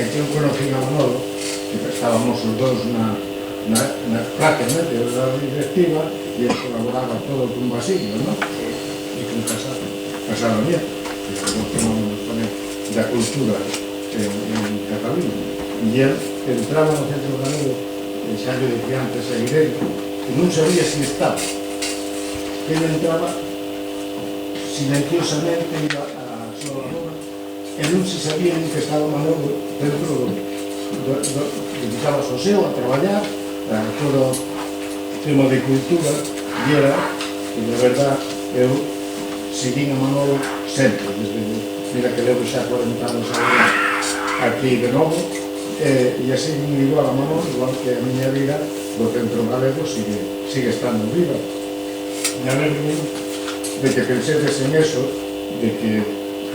que eu conocí a Manolo, que estábamos os dous na prácticamente da directiva, e ele colaboraba todo con Basilio, non? E con Casado Nieto, que é o tema tamén da cultura en Cataluña. E ele entraba no centro galego, xa lle dicía antes a Irene, e non sabía se estaba. Ele entraba silenciosamente, iba a súa labor, e non se sabía ni que estaba Manolo dentro dedicaba ao seu a traballar a todo o tema de cultura, e era, e de verdad, eu seguín a Manolo sempre, desde, mira que levo xa 40 anos aquí de novo, e así igual a Manolo, igual que a miña vida do centro galego sigue estando viva. Me alegro de que pensedes en eso, de que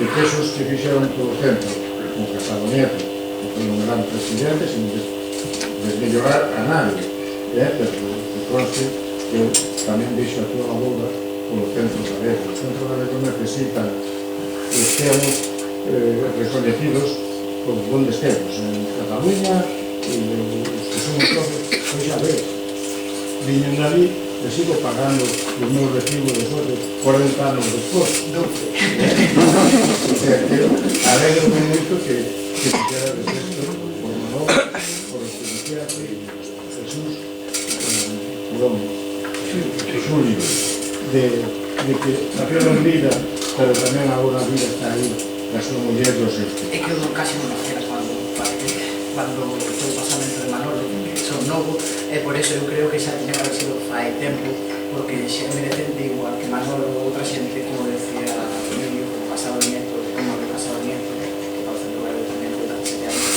esos que fixeron todo o centro, como Casado Nieto, que foi un gran presidente, sin desmellorar a nadie, pero que conste que tamén deixo a túa labor polo centro galego. O centro galego necesita que estemos recoñecidos por onde estemos, en Cataluña, e os que somos todos, pois xa veo, viñen dali, e sigo pagando o meu recibo de sueldo 40 anos despois. O sea, que alegro moito que fixera de esto por Manolo, por experiencia de Jesús, Xulio, de que nacieron vida, pero tamén agora a vida está aí, a súa muller dos seus fillos. É que eu casi non nacera cando foi o pasamento de Manolo, que son novo, e por eso eu creo que xa tiña que haber sido fai tempo, porque xa me detente igual que Manolo, outra xente, como decía Emilio, o Casado Nieto, como o Casado Nieto, que para o centro galego tamén foi 17 anos,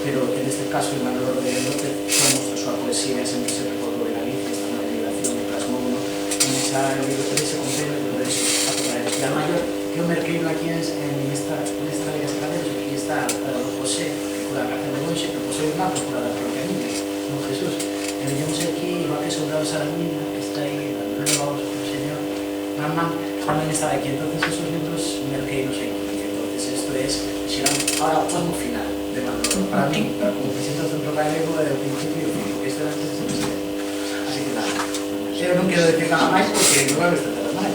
pero en este caso el Manolo de López somos a súa poesía, sempre se recordou de Galicia, esta unha liberación que plasmou en esa liberación, ese concello, pero eso, a toda a esquina maior, que eu merqueiro aquí en esta área estraderos, aquí está o José, la cárcel de Lonxe, que posee una procura de propia niña, con Jesús. Y venimos aquí, igual que sobrado Salamina, que está ahí, renovados por el Señor, Mamá, también estaba aquí. Entonces esos libros merqueiros aquí. Entonces esto es, ahora como final de Manolo. Para mí, como presidente del Centro Galego, desde el principio, que esto era antes de ser presidente. Así que nada. Yo no quiero decir nada más porque no voy a estar nada más.